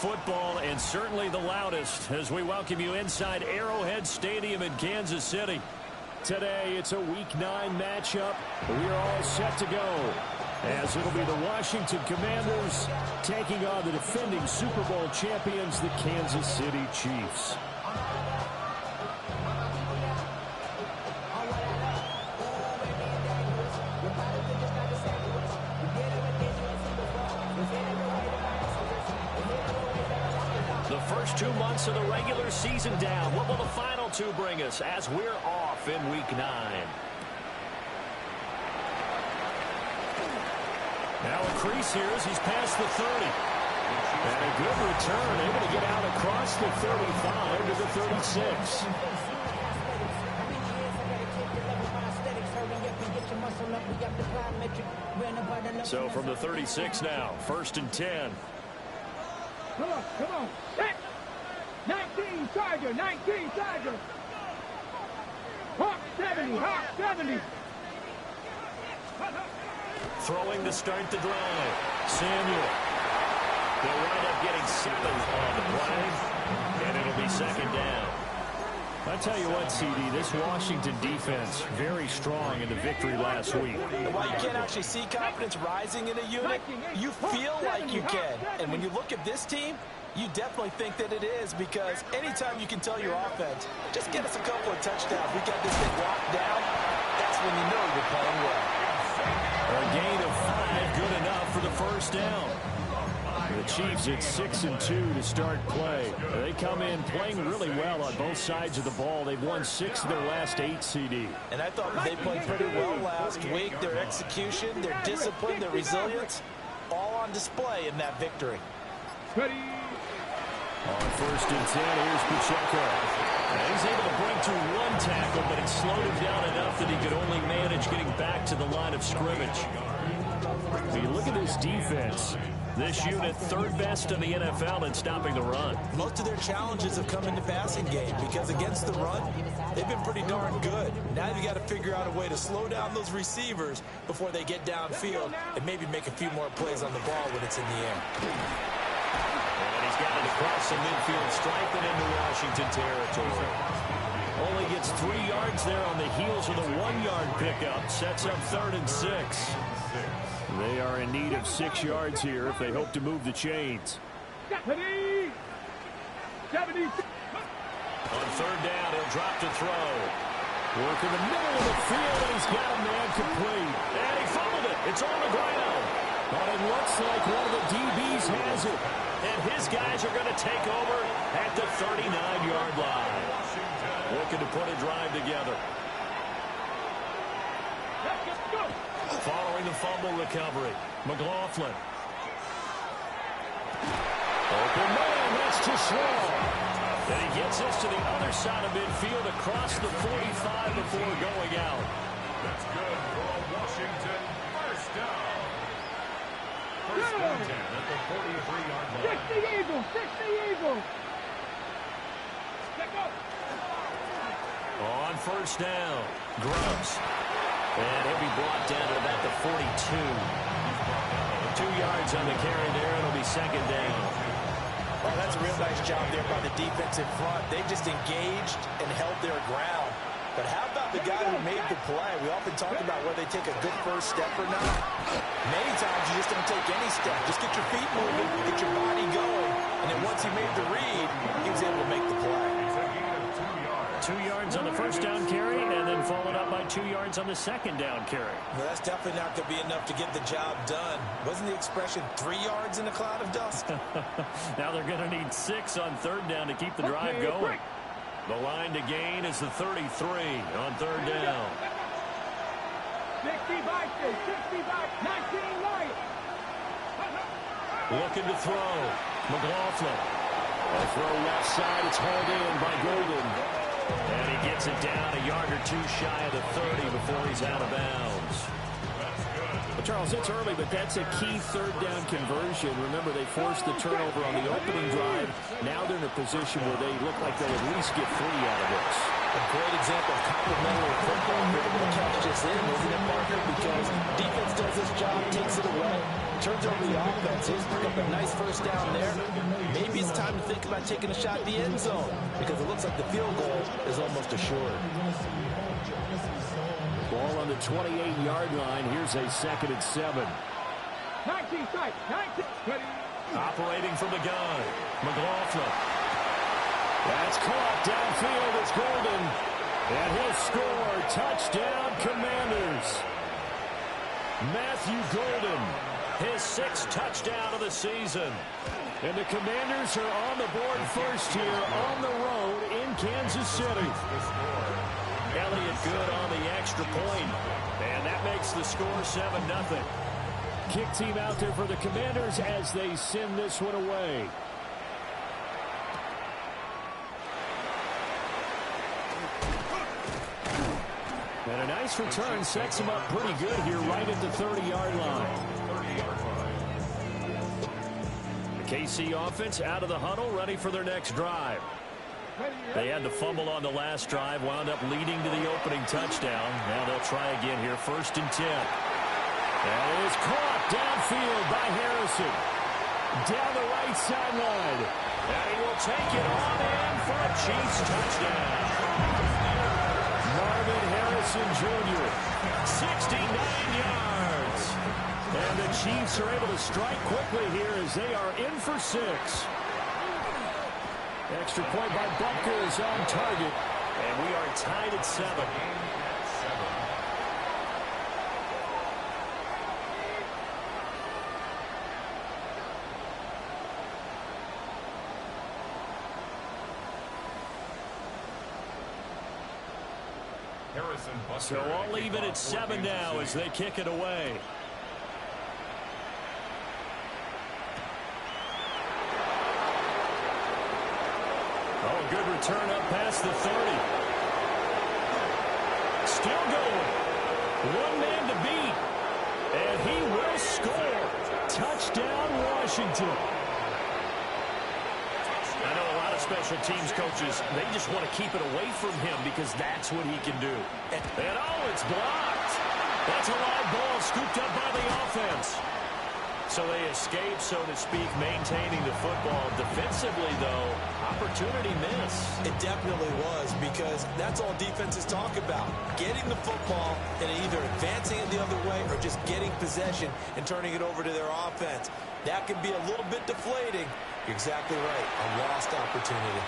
football, and certainly the loudest, as we welcome you inside Arrowhead Stadium in Kansas City. Today, it's a Week 9 matchup. We are all set to go, as it'll be the Washington Commanders taking on the defending Super Bowl champions, the Kansas City Chiefs. The first 2 months of the regular season down. What will the final 2 bring us as we're off in Week 9? Now a crease here as he's past the 30. And a good return, able to get out across the 35 to the 36. So from the 36 now, 1st and 10. Come on. Set. 19 Charger, 19 Charger. Hawk 70. Throwing to start the drive. Samuel. They'll wind up getting 7 on the play, and it'll be 2nd down. I tell you what, CD, this Washington defense, very strong in the victory last week. While you can't actually see confidence rising in a unit, you feel like you can. And when you look at this team, you definitely think that it is, because anytime you can tell your offense, just get us a couple of touchdowns, we got this thing locked down, that's when you know you're playing well. A gain of 5, good enough for the 1st down. The Chiefs at 6-2 to start play. They come in playing really well on both sides of the ball. They've won 6 of their last 8, CD. And I thought they played pretty well last week. Their execution, their discipline, their resilience, all on display in that victory. Ready. On 1st and 10, here's Pacheco. And he's able to break to 1 tackle, but it slowed him down enough that he could only manage getting back to the line of scrimmage. When you look at this defense, this unit 3rd best in the NFL in stopping the run. Most of their challenges have come in the passing game, because against the run, they've been pretty darn good. Now you got to figure out a way to slow down those receivers before they get downfield and maybe make a few more plays on the ball when it's in the air. And he's got it across the midfield stripe and into Washington territory. Only gets 3 yards there on the heels of the 1-yard pickup. Sets up 3rd and 6. They are in need of 6 yards here if they hope to move the chains. 70. On 3rd down, he'll drop to throw. Work in the middle of the field, and he's got a man complete. And he fumbled it. It's on the ground. But it looks like one of the DBs has it. And his guys are going to take over at the 39-yard line. Looking to put a drive together. Following the fumble recovery, McLaughlin. Open man, that's too slow. And he gets us to the other side of midfield across the 45 before going out. That's good for a Washington 1st down. 1st and 10 at the 43-yard line. 60 Eagles. On 1st down, Grubbs. And he'll be brought down at about the 42. 2 yards on the carry there. It'll be 2nd down. Well, that's a real nice job there by the defense in front. They just engaged and held their ground. But how about the guy who made the play? We often talk about whether they take a good first step or not. Many times you just don't take any step. Just get your feet moving, get your body going. And then once he made the read, he was able to make the play. 2 yards on the 1st down carry, and then followed up by 2 yards on the 2nd down carry. Well, that's definitely not going to be enough to get the job done. Wasn't the expression 3 yards in a cloud of dust? Now they're going to need 6 on 3rd down to keep the drive going. The line to gain is the 33 on 3rd down. 60 by 19 right. Looking to throw. McLaughlin. A throw left side. It's hauled in by Golden. And he gets it down a yard or 2 shy of the 30 before he's out of bounds. Well, Charles, it's early, but that's a key 3rd down conversion. Remember, they forced the turnover on the opening drive. Now they're in a position where they look like they'll at least get 3 out of this. A great example of complementary football. We're able to catch this in, isn't it, Parker? Because defense does this job, takes it away, turns over the offense. He's picked up a nice 1st down there. Maybe about taking a shot at the end zone because it looks like the field goal is almost assured. Ball on the 28-yard line. Here's a 2nd and 7. 19 strike. 19. Ready. Operating from the gun. McLaughlin. That's caught downfield. It's Golden. And he'll score. Touchdown, Commanders. Matthew Golden, his 6th touchdown of the season. And the Commanders are on the board first here on the road in Kansas City. Elliott good on the extra point. And that makes the score 7-0. Kick team out there for the Commanders as they send this one away. And a nice return sets him up pretty good here right at the 30-yard line. The KC offense out of the huddle, ready for their next drive. They had the fumble on the last drive, wound up leading to the opening touchdown. Now they'll try again here, 1st and 10. That is caught downfield by Harrison. Down the right sideline. And he will take it on in for a Chiefs touchdown. Marvin Harrison Jr., 69 yards. And the Chiefs are able to strike quickly here as they are in for 6. Extra point by Butker is on target. And we are tied at 7. So I'll leave it at 7 now as they kick it away. Oh, good return up past the 30. Still going. One man to beat. And he will score. Touchdown, Washington. I know a lot of special teams coaches, they just want to keep it away from him because that's what he can do. And oh, it's blocked. That's a live ball scooped up by the offense. So they escape, so to speak, maintaining the football. Defensively, though, opportunity miss. It definitely was because that's all defenses talk about. Getting the football and either advancing it the other way or just getting possession and turning it over to their offense. That can be a little bit deflating. You're exactly right. A lost opportunity.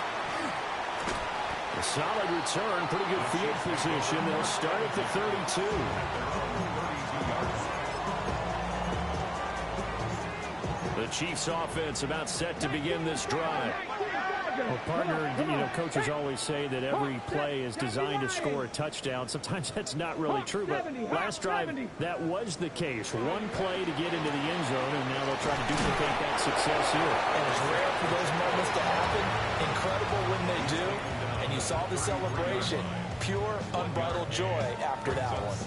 A solid return, pretty good field position. They'll start at the 32. The Chiefs offense about set to begin this drive. Well, partner, you know, coaches always say that every play is designed to score a touchdown. Sometimes that's not really true, but last drive, that was the case. One play to get into the end zone, and now they'll try to duplicate that success here. And it's rare for those moments to happen. Incredible when they do. And you saw the celebration. Pure, unbridled joy after that one.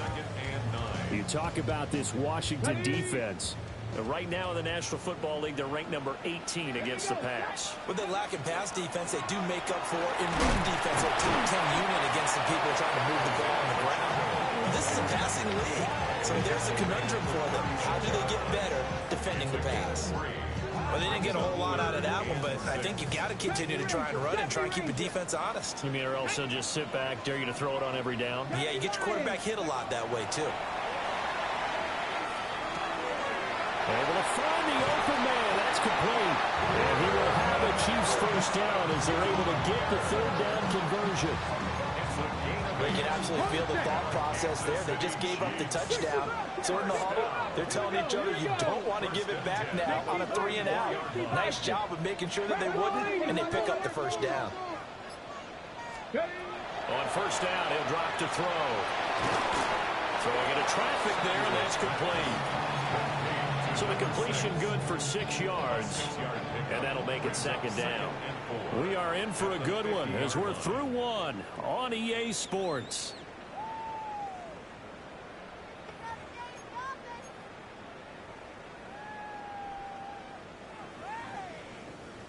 You talk about this Washington defense. Right now in the National Football League, they're ranked number 18 against the pass. With they lack in pass defense, they do make up for in run defense. Or team 10 unit against some people trying to move the ball on the ground. This is a passing league, so there's a conundrum for them. How do they get better defending the pass? Well, they didn't get a whole lot out of that one, but I think you've got to continue to try and run and try and keep the defense honest. You mean or else they'll just sit back, dare you to throw it on every down? Yeah, you get your quarterback hit a lot that way, too. Able to find the open man. That's complete. And he will have a Chiefs first down as they're able to get the 3rd down conversion. You can absolutely feel the thought process there. They just gave up the touchdown. So in the huddle, they're telling each other, you don't want to give it back now on a 3 and out. Nice job of making sure that they wouldn't, and they pick up the first down. On first down, he'll drop to throw. Throwing into traffic there, and that's complete. So the completion good for 6 yards, and that'll make it 2nd down. We are in for a good one as we're through one on EA Sports.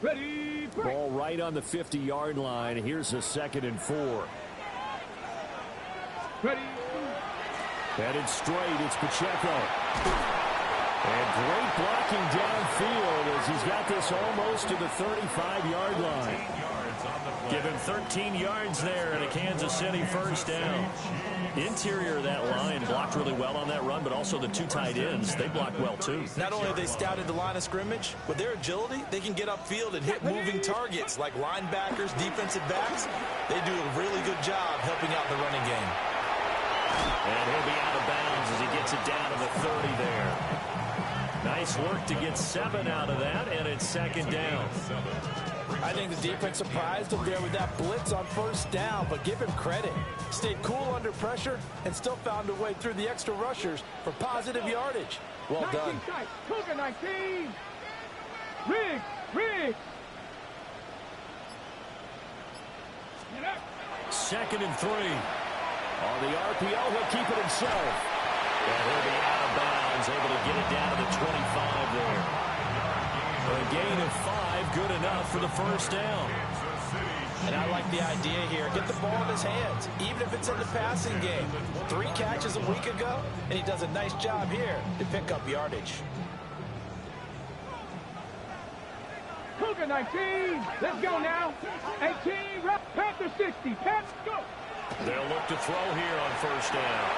Ready, break. Ball right on the 50-yard line. Here's a 2nd and 4. Ready. Headed straight, it's Pacheco. And great blocking downfield as he's got this almost to the 35-yard line. Give him 13 yards there and a Kansas City first down. Interior of that line blocked really well on that run, but also the two tight ends, they blocked well too. Not only have they scouted the line of scrimmage, with their agility, they can get upfield and hit moving targets like linebackers, defensive backs. They do a really good job helping out the running game. And he'll be out of bounds as he gets it down to the 30 there. Nice work to get 7 out of that, and it's second down. I think the defense surprised him there with that blitz on first down, but give him credit. Stayed cool under pressure and still found a way through the extra rushers for positive yardage. Well done. Cougar 19. Riggs. Second and 3. On the RPO, he'll keep it himself. And he'll be out of bounds, able to get it down to the 25 there. A gain of 5, good enough for the first down. And I like the idea here. Get the ball in his hands, even if it's in the passing game. 3 catches a week ago, and he does a nice job here to pick up yardage. Cougar 19. Let's go now. 18. Panther 60. Panther, go. They'll look to throw here on first down.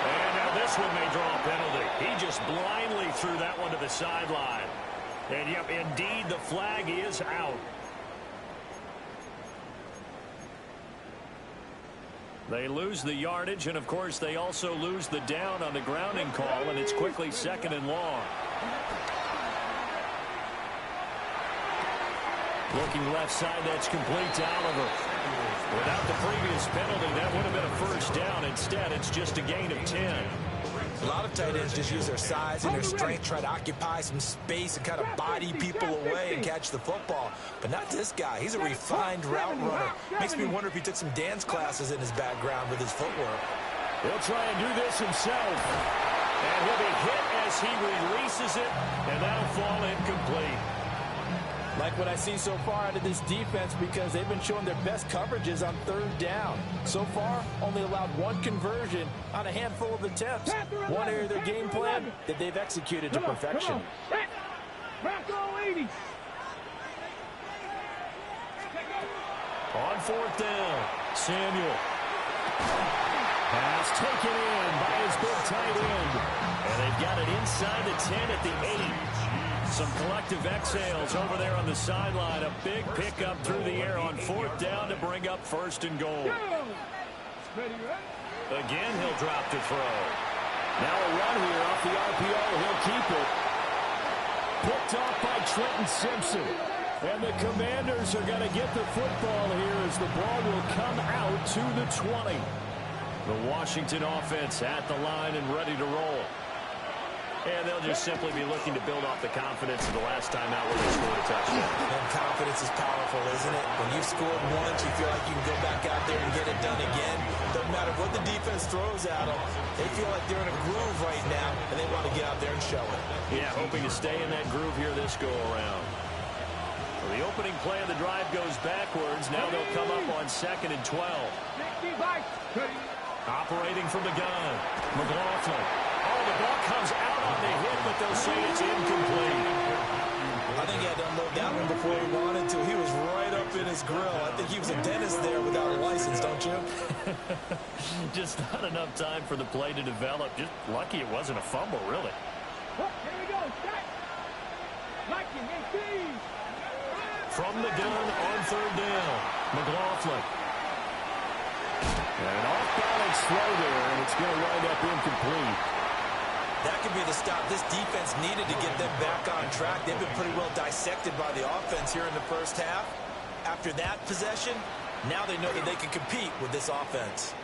And now this one may draw a penalty. He just blindly threw that one to the sideline. And, yep, indeed, the flag is out. They lose the yardage, and, of course, they also lose the down on the grounding call, and it's quickly second and long. Looking left side, that's complete to Oliver. Without the previous penalty, that would have been a first down. Instead, it's just a gain of 10. A lot of tight ends just use their size and their strength, try to occupy some space and kind of body people away and catch the football. But not this guy. He's a refined route runner. Makes me wonder if he took some dance classes in his background with his footwork. He'll try and do this himself. And he'll be hit as he releases it, and that'll fall incomplete. Like what I see so far out of this defense, because they've been showing their best coverages on third down. So far, only allowed 1 conversion on a handful of attempts. One area of their game plan that they've executed to perfection. On fourth down, Samuel. Pass taken in by his big tight end. And they've got it inside the 10 at the 8. Some collective exhales over there on the sideline. A big pickup through the air on fourth down to bring up first and goal. Again, he'll drop to throw. Now a run here off the RPO. He'll keep it. Picked off by Trenton Simpson. And the Commanders are going to get the football here as the ball will come out to the 20. The Washington offense at the line and ready to roll. And they'll just simply be looking to build off the confidence of the last time out where they scored a touchdown. And confidence is powerful, isn't it? When you've scored once, you feel like you can go back out there and get it done again. Doesn't matter what the defense throws at them. They feel like they're in a groove right now, and they want to get out there and show it. Yeah, hoping to stay in that groove here this go-around. Well, the opening play of the drive goes backwards. Now they'll come up on 2nd and 12. Operating from the gun, McLaughlin. Oh, the ball comes out on the hit, but they'll say it's incomplete. I think he had to unload that one before he wanted to. He was right up in his grill. I think he was a dentist there without a license, don't you? Just not enough time for the play to develop. Just lucky it wasn't a fumble, really. Oh, here we go. Liking 18. From the gun on third down, McLaughlin. And an off-balance throw there, and it's going to wind up incomplete. That could be the stop this defense needed to get them back on track. They've been pretty well dissected by the offense here in the first half. After that possession, now they know that they can compete with this offense.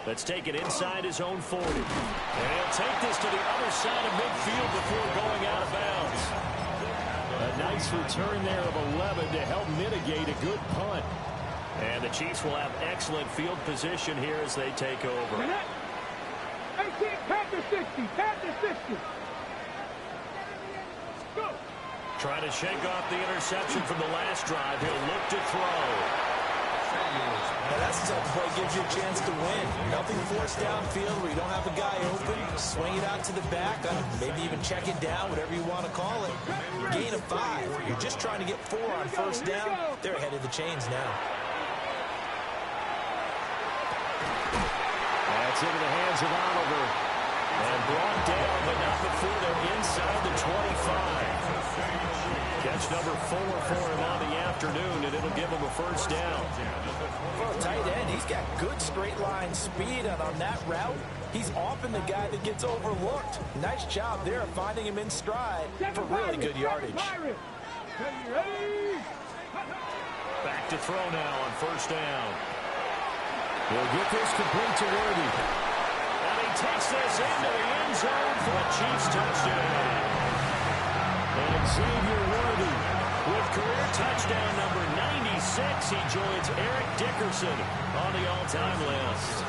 Let's take it inside his own 40. And he'll take this to the other side of midfield before going out of bounds. A nice return there of 11 to help mitigate a good punt. And the Chiefs will have excellent field position here as they take over. 18, Panther 60, Panther 60. Go. Trying to shake off the interception from the last drive. He'll look to throw. Now that's the type of play gives you a chance to win. Nothing forced downfield where you don't have a guy open. Swing it out to the back, maybe even check it down, whatever you want to call it. Gain of 5. You're just trying to get 4 on first down. They're ahead of the chains now. That's into the hands of Oliver. And brought down, but not before they're inside the 25. Catch number 4 for him on the afternoon, and it'll give him a first down. For a tight end, he's got good straight line speed, and on that route, he's often the guy that gets overlooked. Nice job there of finding him in stride for really good yardage. Back to throw now on first down. He'll get this complete to Worthy. And he takes this into the end zone for a Chiefs touchdown. And Xavier Worthy with career touchdown number 96. He joins Eric Dickerson on the all-time list.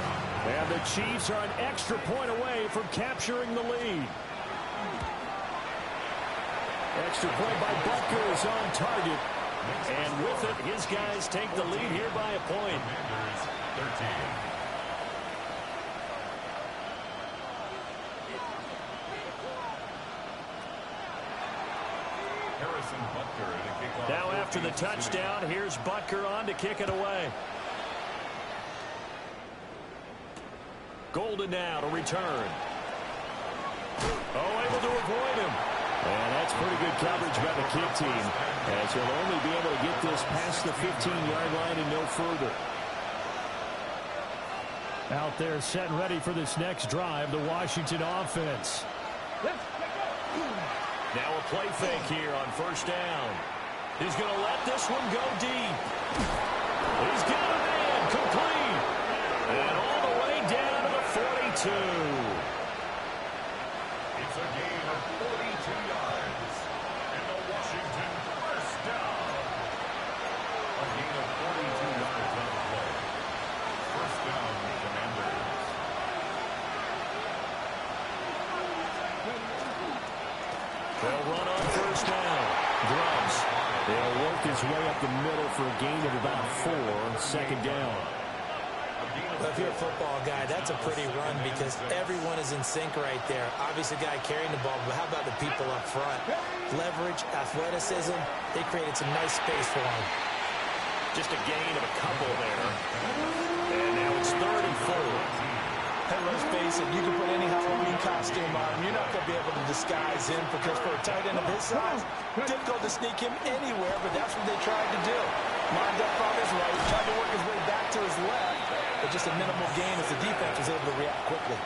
And the Chiefs are an extra point away from capturing the lead. Extra point by Butker is on target. And with it, his guys take the lead here by a point. 13. Now after the touchdown, here's Butker on to kick it away. Golden now to return. Oh, able to avoid him. And that's pretty good coverage by the kick team, as he'll only be able to get this past the 15-yard line and no further. Out there set and ready for this next drive, the Washington offense. Now a play fake here on first down. He's going to let this one go deep. He's got a man complete. And all the way down to the 42. It's a gain of 42 yards. And the Washington first down. A gain of 42 yards on the play. First down, Commanders. They'll run on first down. Grubbs. They'll work his way up the middle for a gain of about 4 on second down. Well, if you're a football guy, that's a pretty run because everyone is in sync right there. Obviously, the guy carrying the ball, but how about the people up front? Leverage, athleticism, they created some nice space for him. Just a gain of a couple there. And now it's 3rd and 4. Hey, let's face it, you can put any Halloween costume on him. You're not going to be able to disguise him because for a tight end of his size, difficult to sneak him anywhere, but that's what they tried to do. Lined up on his right, tried to work his way back to his left, but just a minimal gain as the defense was able to react quickly.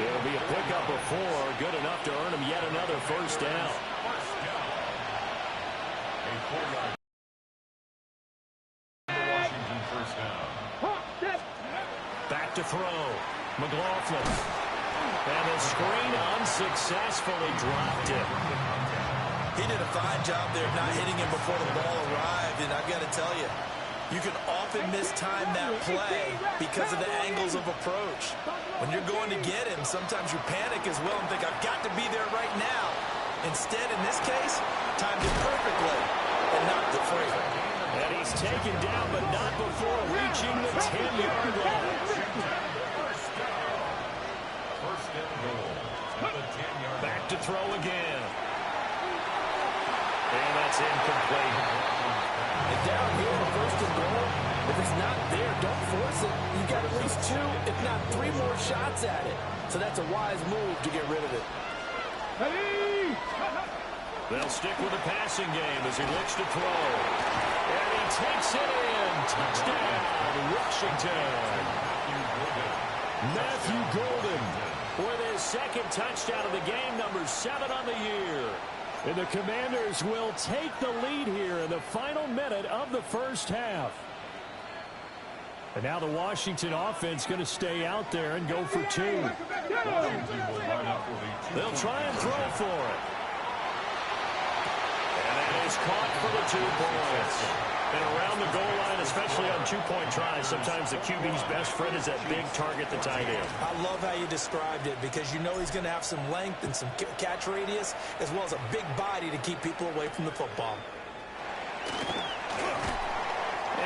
It'll be a pickup of 4, good enough to earn him yet another first down. A 4-yard. Washington first down. Back to throw. McLaughlin. And the screen unsuccessfully dropped it. He did a fine job there of not hitting him before the ball arrived, and I've got to tell you, you can often mistime that play because of the angles of approach. When you're going to get him, sometimes you panic as well and think, I've got to be there right now. Instead, in this case, timed it perfectly and knocked it free. And he's taken down, but not before reaching the 10-yard line. First and goal. At the 10-yard line. Back to throw again. And that's incomplete. And down here, the first and goal, if it's not there, don't force it. You've got at least 2, if not 3 more shots at it. So that's a wise move to get rid of it. They'll stick with the passing game as he looks to throw. And he takes it in. Touchdown, Washington. Matthew Golden with his second touchdown of the game, number 7 on the year. And the Commanders will take the lead here in the final minute of the first half. And now the Washington offense going to stay out there and go for 2. Washington will line up for the 2. They'll try and throw for it. And that is caught for the 2 points. And around the goal line, especially on 2-point tries, sometimes the QB's best friend is that big target, the tight end. I love how you described it because you know he's going to have some length and some catch radius as well as a big body to keep people away from the football.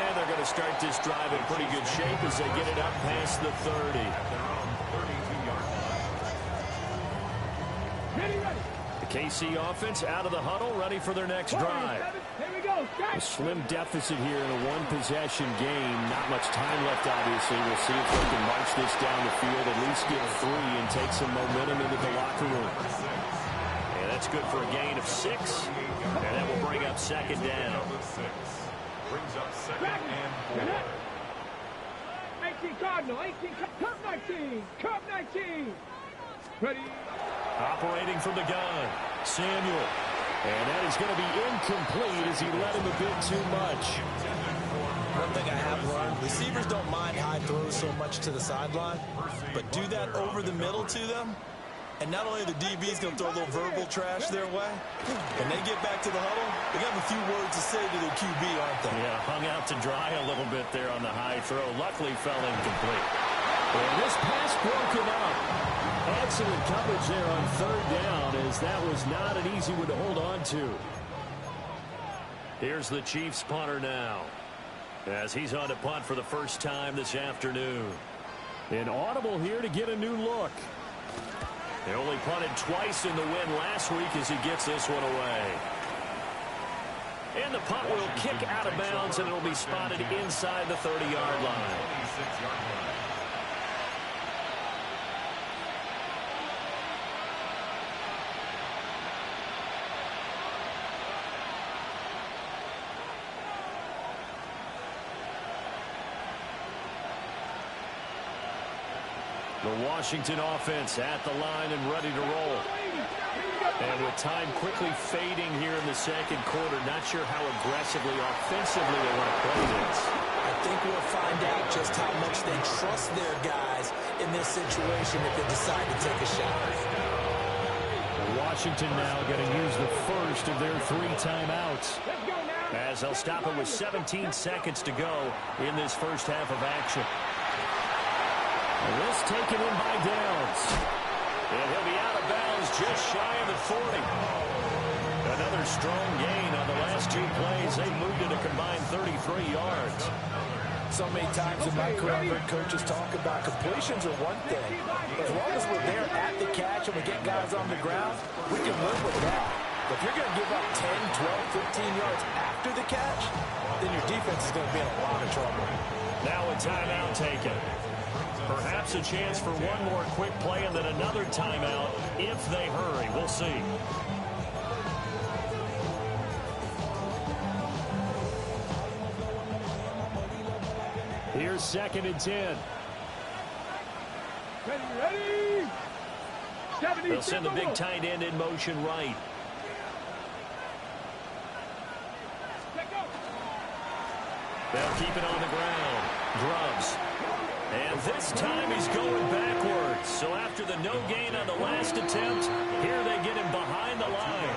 And they're going to start this drive in pretty good shape as they get it up past the 30. The KC offense out of the huddle, ready for their next drive. A slim deficit here in a one-possession game. Not much time left, obviously. We'll see if they can march this down the field, at least get 3 and take some momentum into the locker room. And that's good for a gain of 6. And that will bring up second down. Brings up second and 4. 18 Cardinal, 18 Cup 19, Cup 19. Ready. Operating from the gun, Samuel. And that is going to be incomplete as he let him a bit too much. One thing I have learned, receivers don't mind high throws so much to the sideline, but do that over the middle to them, and not only the DB's going to throw a little verbal trash their way, when they get back to the huddle, they have a few words to say to their QB, aren't they? Yeah, hung out to dry a little bit there on the high throw. Luckily fell incomplete. And this pass broken up. Excellent coverage there on third down, as that was not an easy one to hold on to. Here's the Chiefs punter now, as he's on to punt for the first time this afternoon. An audible here to get a new look. They only punted twice in the win last week as he gets this one away. And the punt will kick out of bounds, and it'll be spotted inside the 30-yard line. The Washington offense at the line and ready to roll. And with time quickly fading here in the second quarter, not sure how aggressively, offensively they want to play this. I think we'll find out just how much they trust their guys in this situation if they decide to take a shot. Washington now going to use the first of their 3 timeouts, as they'll stop it with 17 seconds to go in this first half of action. This taken in by Downs. And he'll be out of bounds just shy of the 40. Another strong gain on the last 2 plays. They moved it a combined 33 yards. So many times in my career, I've heard coaches talk about completions are one thing. As long as we're there at the catch and we get guys on the ground, we can live with that. But if you're going to give up 10, 12, 15 yards after the catch, then your defense is going to be in a lot of trouble. Now a timeout taken. Perhaps a chance for one more quick play and then another timeout if they hurry. We'll see. Here's 2nd and 10. Ready. They'll send the big tight end in motion right. They'll keep it on the ground. Grubbs. And this time he's going backwards. So after the no gain on the last attempt, here they get him behind the line.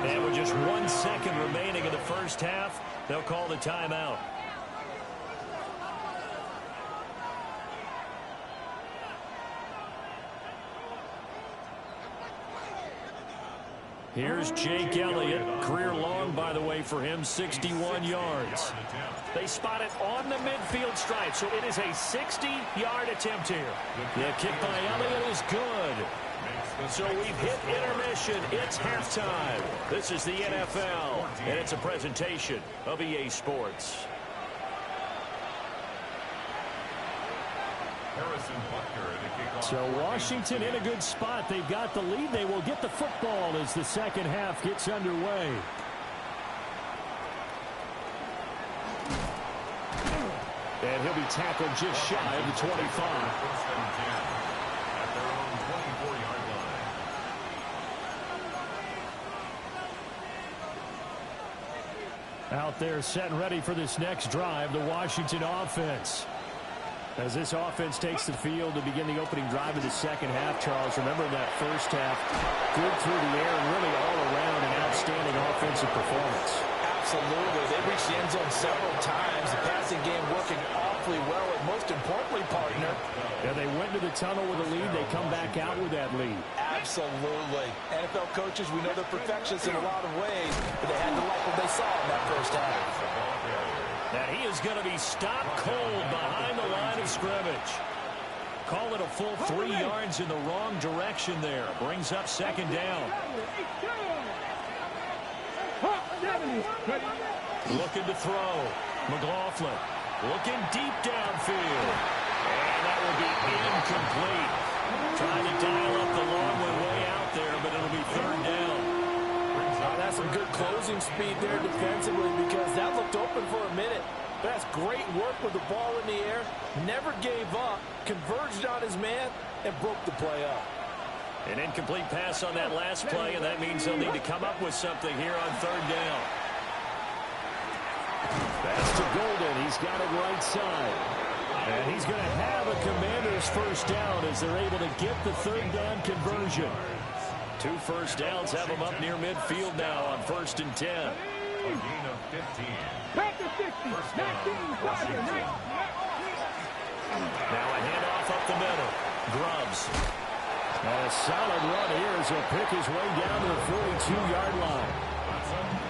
And with just 1 second remaining in the first half, they'll call the timeout. Here's Jake Elliott. Career long, by the way, for him, 61 yards. They spot it on the midfield stripe, so it is a 60-yard attempt here. The kick by Elliott is good. So we've hit intermission. It's halftime. This is the NFL, and it's a presentation of EA Sports. So Washington in a good spot. They've got the lead. They will get the football as the second half gets underway. And he'll be tackled just shy of the 25. Out there set and ready for this next drive, the Washington offense. As this offense takes the field to begin the opening drive of the second half, Charles, remember that first half, good through the air and really all around an outstanding offensive performance. Absolutely. They reached the end zone several times. The passing game working awfully well, and most importantly, partner. Yeah, they went to the tunnel with a lead. They come back out with that lead. Absolutely. NFL coaches, we know they're perfectionists in a lot of ways, but they had to like what they saw in that first half. And he is going to be stopped cold behind the line of scrimmage. Call it a full 3 yards in the wrong direction there. Brings up second down. Looking to throw. McLaughlin looking deep downfield. And that will be incomplete. Trying to dial up the long way out there, but it'll be third down. That's some good closing speed there defensively because that looked open for a minute. That's great work with the ball in the air. Never gave up. Converged on his man and broke the play up. An incomplete pass on that last play, and that means they'll need to come up with something here on third down. Pass to Golden. He's got it right side. And he's going to have a Commander's first down as they're able to get the third down conversion. 2 first downs have them up near midfield now on 1st and 10. A gain of 15. Back to 60. 19, Now a handoff up the middle. Grubbs. And a solid run here as he'll pick his way down to the 42-yard line.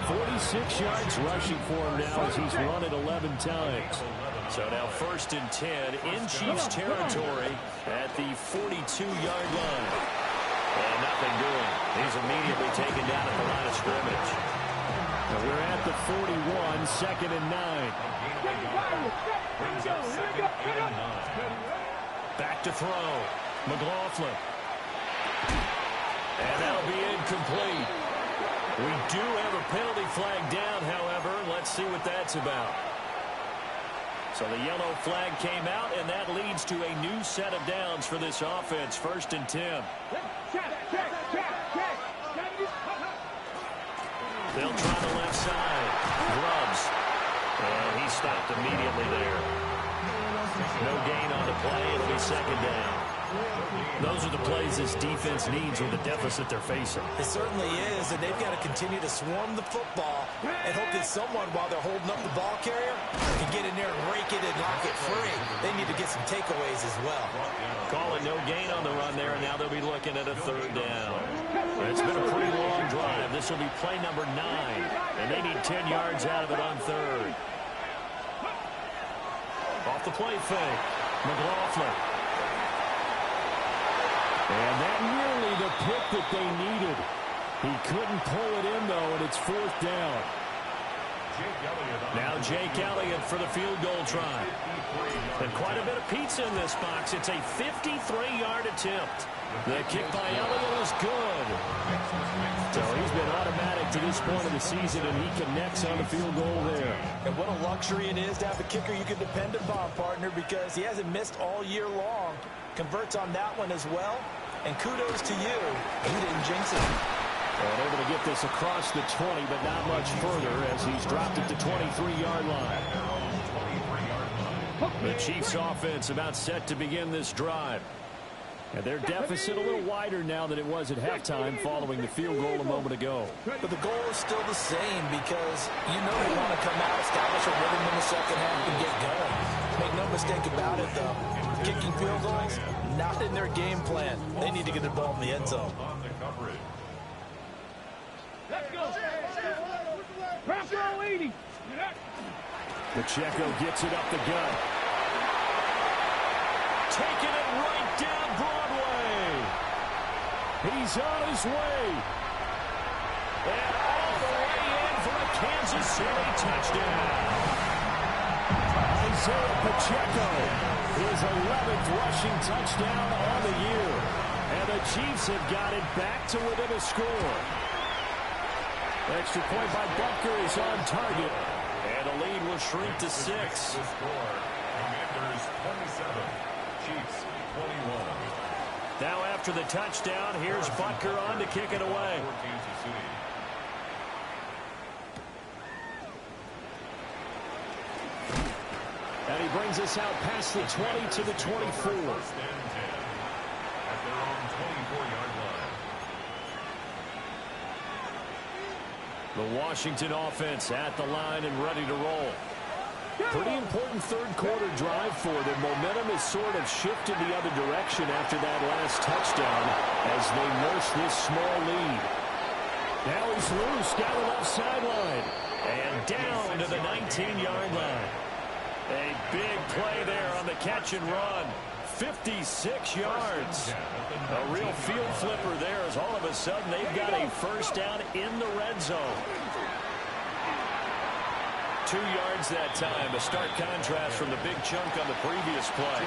46 yards rushing for him now as he's run it 11 times. So now 1st and 10 in Chiefs territory at the 42-yard line. And nothing doing. He's immediately taken down at the line of scrimmage. And we're at the 41, 2nd and 9. Back to throw. McLaughlin. And that'll be incomplete. We do have a penalty flag down, however. Let's see what that's about. So the yellow flag came out, and that leads to a new set of downs for this offense. 1st and 10. They'll try the left side. Grubbs. And he stopped immediately there. No gain on the play. It'll be 2nd down. Those are the plays this defense needs with the deficit they're facing. It certainly is, and they've got to continue to swarm the football and hope that someone, while they're holding up the ball carrier, can get in there and rake it and knock it free. They need to get some takeaways as well. Call it no gain on the run there, and now they'll be looking at a 3rd down. It's been a pretty long drive. This will be play number 9, and they need 10 yards out of it on 3rd. Off the play fake. McLaughlin. And that nearly the pick that they needed. He couldn't pull it in, though, and it's 4th down. Now Jake Elliott for the field goal try. And quite a bit of pizza in this box. It's a 53-yard attempt. The kick by Elliott is good. So he's been automatic to this point of the season, and he connects on the field goal there. And what a luxury it is to have a kicker you can depend upon, partner, because he hasn't missed all year long. Converts on that one as well. And kudos to you. You didn't jinx it. And able to get this across the 20, but not much further as he's dropped it to 23-yard line. The Chiefs offense about set to begin this drive. And their deficit a little wider now than it was at halftime following the field goal a moment ago. But the goal is still the same because you know they want to come out, establish a rhythm in the second half, and get going. Make no mistake about it, though. Kicking field goals, not in their game plan. They need to get the ball in the end zone. Let's go. Bronco 80. Pacheco gets it up the gut. Taking it right down Broadway. He's on his way. And all the way in for a Kansas City touchdown. Isaiah Pacheco, his 11th rushing touchdown on the year. And the Chiefs have got it back to within a score. Extra point by Butker is on target. And the lead will shrink to 6. The score, Commanders 27, Chiefs 21. Now after the touchdown, here's Butker on to kick it away. For Kansas City. And he brings us out past the 20 to the 24. 1st and 10 at their own 24-yard line. The Washington offense at the line and ready to roll. Pretty important third quarter drive for them. Momentum has sort of shifted the other direction after that last touchdown as they nurse this small lead. Now he's loose down the left sideline. And down to the 19-yard line. A big play there on the catch and run. 56 yards. A real field flipper there as all of a sudden they've got a first down in the red zone. 2 yards that time. A stark contrast from the big chunk on the previous play.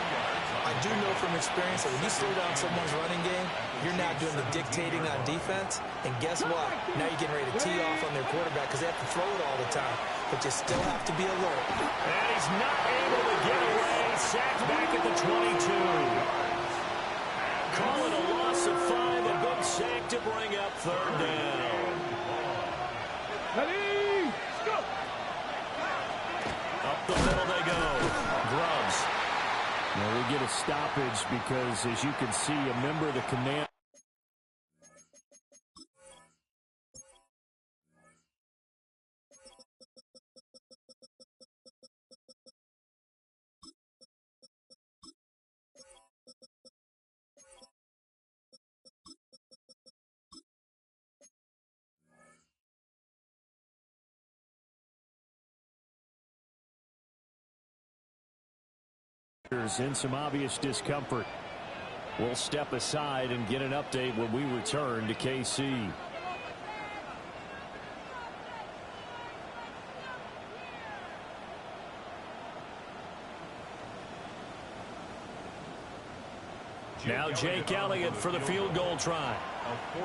I do know from experience that when you slow down someone's running game, you're now doing the dictating on defense. And guess what? Now you're getting ready to tee off on their quarterback because they have to throw it all the time. But you still have to be alert. And he's not able to get away. Sacked back at the 22. Call it a loss of 5. A good sack to bring up third down. Ready, go! Up the middle they go. Grubbs. Well, we get a stoppage because, as you can see, a member of the command. In some obvious discomfort. We'll step aside and get an update when we return to KC. Now Jake Elliott for the field goal try.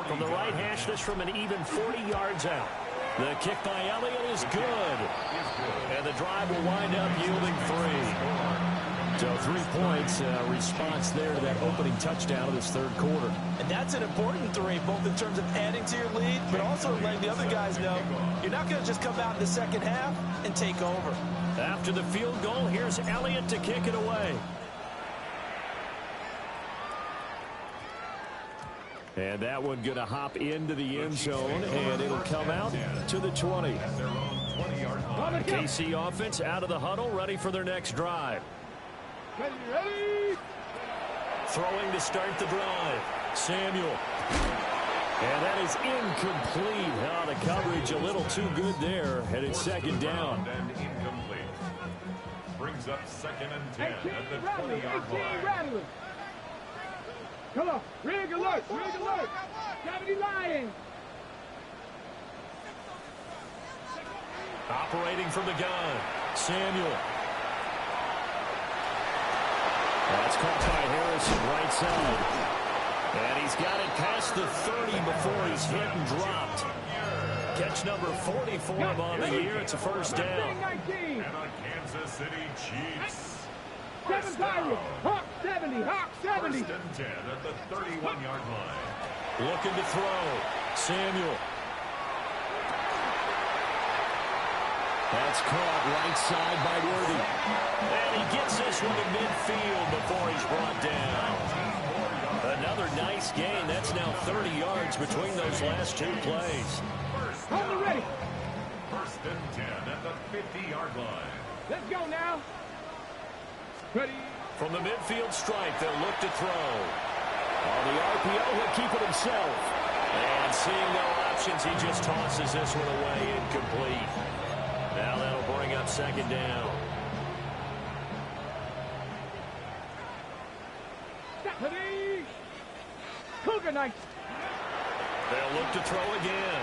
From the right hash, this from an even 40 yards out. The kick by Elliott is good. And the drive will wind up yielding 3. So 3 points, response there to that opening touchdown of this third quarter. And that's an important 3, both in terms of adding to your lead, but also letting the other guys know you're not going to just come out in the second half and take over. After the field goal, here's Elliott to kick it away. And that one going to hop into the end zone, and it'll come out to the 20. The KC offense out of the huddle, ready for their next drive. Ready? Throwing to start the drive. Samuel. And that is incomplete. Oh, the coverage a little too good there, and it's second down. And incomplete. Brings up 2nd and 10 at the 20-yard line. Come on, rig alert, rig alert. 70 Lions. Operating from the gun. Samuel. That's caught by Harrison, right side. And he's got it past the 30 before he's hit and dropped. Catch number 44 on the year. It's a first down. And a Kansas City Chiefs. 7 Pirates. Hawk 70, Hawk 70. 1st and 10 at the 31-yard line. Looking to throw. Samuel. That's caught right side by Worthy. And he gets this one to midfield before he's brought down. Another nice gain. That's now 30 yards between those last 2 plays. Hold it ready. 1st and 10 at the 50-yard line. Let's go now. Ready. From the midfield stripe, they'll look to throw. On the RPO, he'll keep it himself. And seeing no options, he just tosses this one away incomplete. Now that'll bring up second down. Ready. Cougar Knight. They'll look to throw again.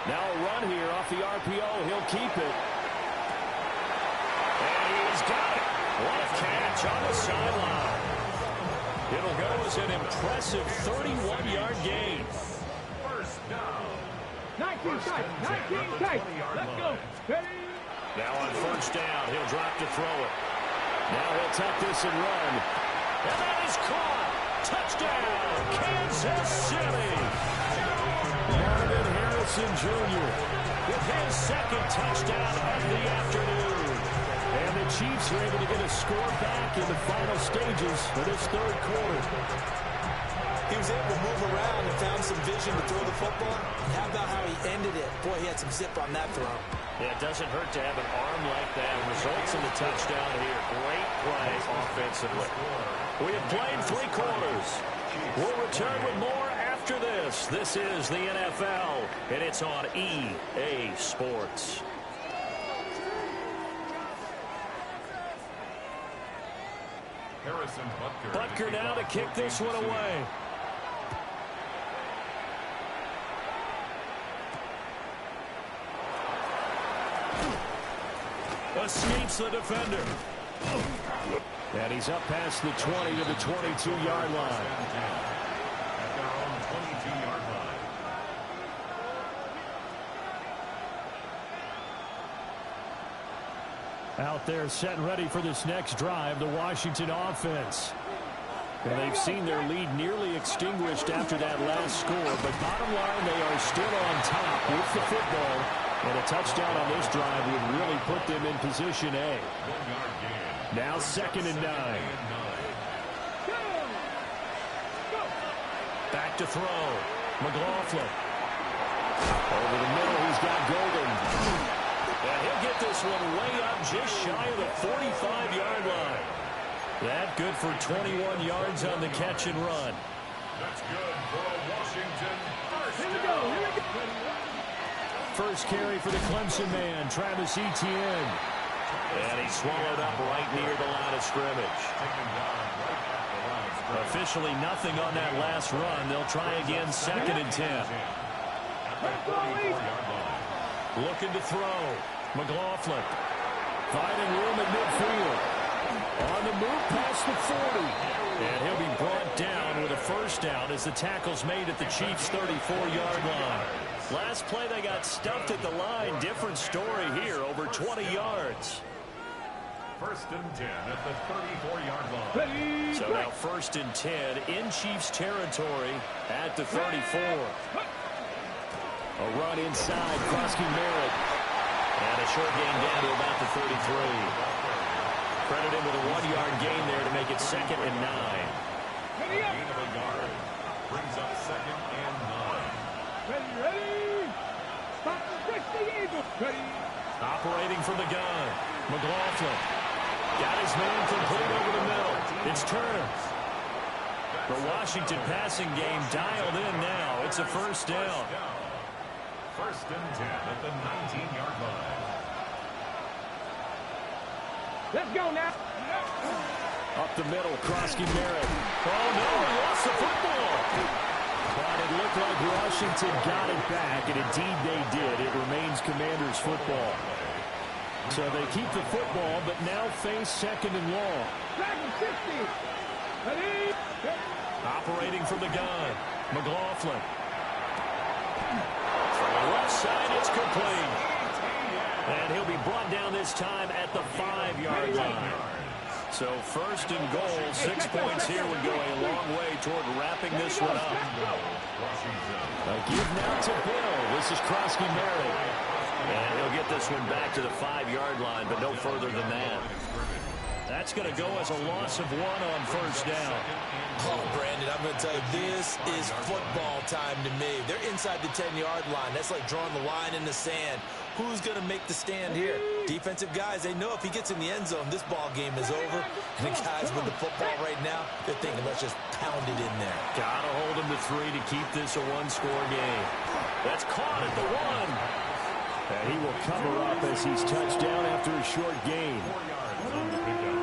Now a run here off the RPO. He'll keep it. And he's got it. What a catch on the sideline. It'll go as an impressive 31-yard gain. First down. 19 tight, 19 tight. Let's go. Ready. Now on first down, he'll drop to throw it. Now he'll tuck this and run. And that is caught. Touchdown, Kansas City. Marvin Harrison Jr. with his second touchdown of the afternoon. And the Chiefs are able to get a score back in the final stages of this third quarter. He was able to move around and found some vision to throw the football. And how about how he ended it? Boy, he had some zip on that throw. Yeah, it doesn't hurt to have an arm like that. Results in the touchdown here. Great play offensively. We have played 3 quarters. We'll return with more after this. This is the NFL, and it's on EA Sports. Butker now to kick this one away. Escapes the defender. And he's up past the 20 to the 22-yard line. At their own 22-yard line. Out there set and ready for this next drive, the Washington offense. And they've seen their lead nearly extinguished after that last score, but bottom line, they are still on top with the football. And a touchdown on this drive would really put them in position A. Now 2nd and 9. Back to throw. McLaughlin. Over the middle, he's got Golden. And he'll get this one way up just shy of the 45-yard line. That good for 21 yards on the catch and run. That's good for Washington. Here we go. First carry for the Clemson man, Travis Etienne. And he swallowed up right near the line of scrimmage. Officially nothing on that last run. They'll try again 2nd and 10. Looking to throw. McLaughlin. Finding room at midfield. On the move past the 40. And he'll be brought down with a first down as the tackle's made at the Chiefs' 34-yard line. Last play, they got stuffed at the line. Different story here, over 20 yards. 1st and 10 at the 34-yard line. So now 1st and 10 in Chiefs territory at the 34. A run inside, Krosky Merritt. And a short gain down to about the 33. Credit him with a 1-yard gain there to make it 2nd and 9. Gain of a yard. Brings up 2nd and 9. Ready. Stop the 60 Eagles. Ready. Operating from the gun. McLaughlin. Got his man complete over the middle. It's Turner. The Washington passing game dialed in now. It's a first down. 1st and 10 at the 19-yard line. Let's go now. Up the middle, Krosky Merritt. Oh, no, he lost the football. But it looked like Washington got it back, and indeed they did. It remains Commanders football. So they keep the football, but now face 2nd and long. 60. Ready. Operating from the gun, McLaughlin. From the left side, it's complete. And he'll be brought down this time at the 5-yard line. So 1st and goal, 6 points here would go a long way toward wrapping this one up. A give now to Bill. This is Krosky Merritt. And he'll get this one back to the 5-yard line, but no further than that. That's going to go as a loss of 1 on first down. Oh, Brandon, I'm going to tell you, this is football time to me. They're inside the 10-yard line. That's like drawing the line in the sand. Who's going to make the stand here? Defensive guys, they know if he gets in the end zone, this ball game is over. And the guys with the football right now, they're thinking, let's just pound it in there. Got to hold him to 3 to keep this a 1-score game. That's caught at the 1. And he will cover up as he's touched down after a short gain.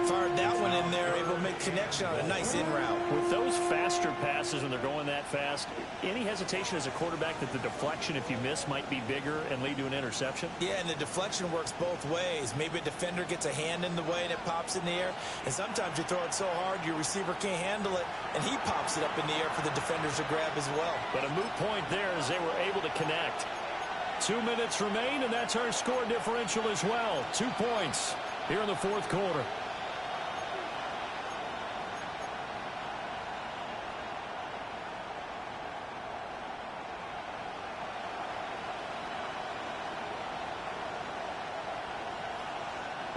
Fired that one in there, able to make connection on a nice in route. With those faster passes when they're going that fast, any hesitation as a quarterback that the deflection, if you miss, might be bigger and lead to an interception? Yeah, and the deflection works both ways. Maybe a defender gets a hand in the way and it pops in the air. And sometimes you throw it so hard your receiver can't handle it, and he pops it up in the air for the defenders to grab as well. But a moot point there as they were able to connect. 2 minutes remain, and that's our score differential as well. 2 points here in the fourth quarter.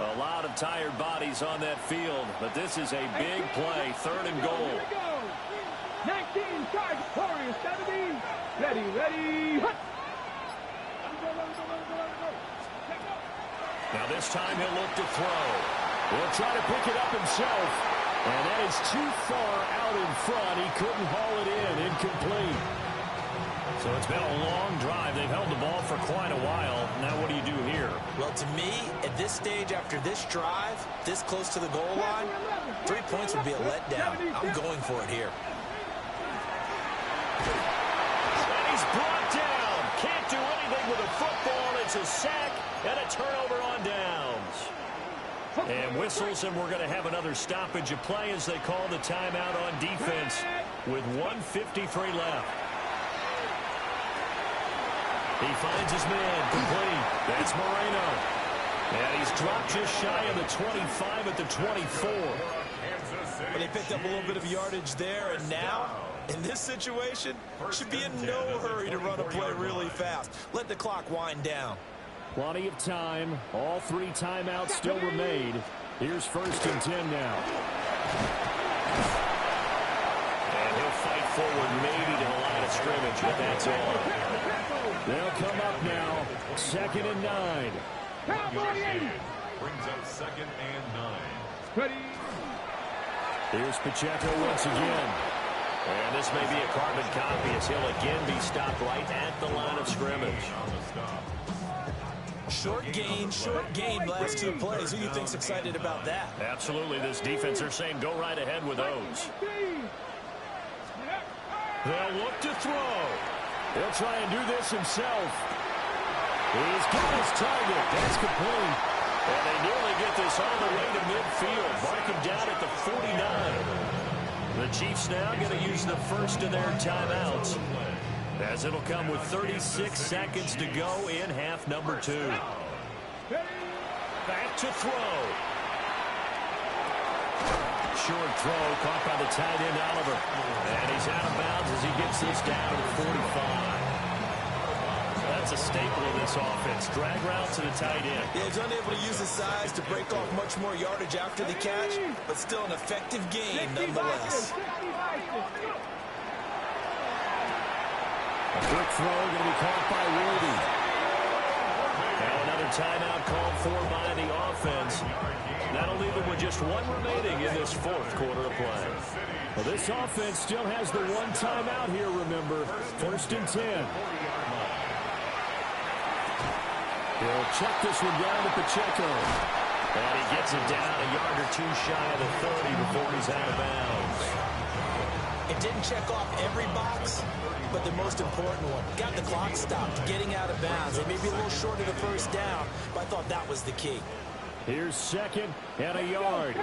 A lot of tired bodies on that field, but this is a big play. 3rd and goal. 19 charge, Warriors 70. Ready. Now this time he'll look to throw. He'll try to pick it up himself. And that is too far out in front. He couldn't haul it in. Incomplete. So it's been a long drive. They've held the ball for quite a while. Now what do you do here? Well, to me, at this stage after this drive, this close to the goal line, 3 points would be a letdown. I'm going for it here. And he's brought down. Can't do anything with a football. It's a sack and a turnover on downs. And whistles, and we're going to have another stoppage of play as they call the timeout on defense with 1:53 left. He finds his man complete. That's Moreno. And he's dropped just shy of the 25 at the 24. But they picked up a little bit of yardage there, and now, in this situation, should be in no hurry to run a play really fast. Let the clock wind down. Plenty of time. All 3 timeouts still remain. Here's 1st and 10 now. And he'll fight forward maybe to the line of scrimmage, but that's all. They'll come up now. 2nd and 9. Brings up 2nd and 9. Here's Pacheco once again. And this may be a carbon copy as he'll again be stopped right at the line of scrimmage. Short gain, last 2 plays. Who do you think's excited about that? Absolutely. This defense, they're saying go right ahead with those. They'll look to throw. He'll try and do this himself. He's got his target. That's complete. And they nearly get this all the way to midfield. Mark him down at the 49. The Chiefs now going to use the first of their timeouts, as it'll come with 36 seconds to go in half number 2. Back to throw. Short throw caught by the tight end, Oliver. And he's out of bounds as he gets this down to the 45. That's a staple of this offense. Drag route to the tight end. Yeah, he's unable to use his size to break off much more yardage after the catch, but still an effective game nonetheless. A quick throw going to be caught by Worthy. Now another timeout called for by the offense. That'll leave them with just 1 remaining in this 4th quarter of play. Well, this offense still has the 1 timeout here, remember. 1st and 10. He'll check this one down to Pacheco. And he gets it down a yard or 2 shy of the 30 before he's out of bounds. It didn't check off every box, but the most important one. Got the clock stopped, getting out of bounds. They may be a little short of the first down, but I thought that was the key. Here's 2nd and a yard.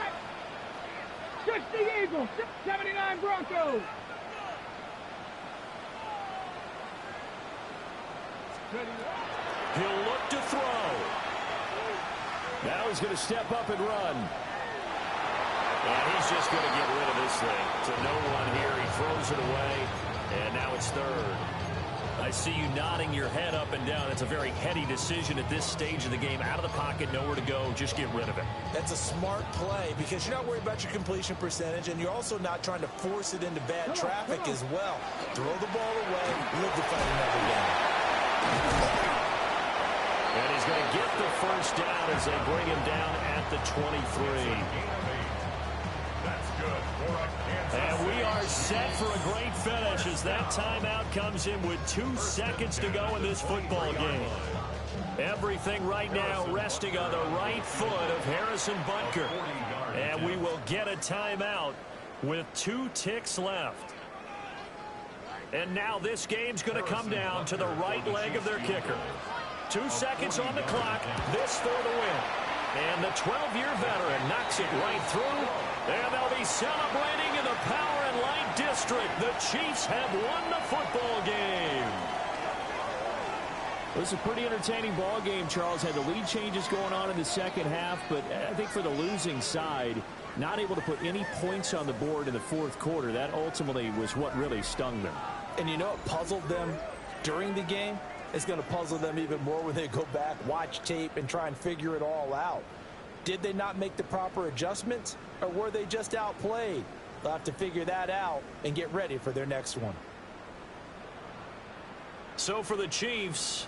60 Eagles, 79 Broncos. He'll look to throw. Now he's going to step up and run. And he's just going to get rid of this thing. To no one here. He throws it away. And now it's 3rd. I see you nodding your head up and down. It's a very heady decision at this stage of the game. Out of the pocket, nowhere to go. Just get rid of it. That's a smart play because you're not worried about your completion percentage, and you're also not trying to force it into bad traffic as well. Throw the ball away, live to fight another down. And he's going to get the first down as they bring him down at the 23. That's good for a Kansas And we are set for a great finish as that timeout comes in with 2 seconds to go in this football game. Everything right now resting on the right foot of Harrison Butker. And we will get a timeout with 2 ticks left. And now this game's going to come down to the right leg of their kicker. 2 seconds on the clock, this for the win. And the 12-year veteran knocks it right through. And they'll be celebrating in the Power and Light District. The Chiefs have won the football game. It was a pretty entertaining ball game, Charles. Had the lead changes going on in the second half, but I think for the losing side, not able to put any points on the board in the 4th quarter, that ultimately was what really stung them. And you know what puzzled them during the game? It's going to puzzle them even more when they go back, watch tape, and try and figure it all out. Did they not make the proper adjustments, or were they just outplayed? They'll have to figure that out and get ready for their next one. So for the Chiefs,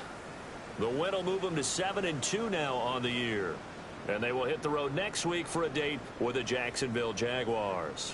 the win will move them to 7-2 now on the year. And they will hit the road next week for a date with the Jacksonville Jaguars.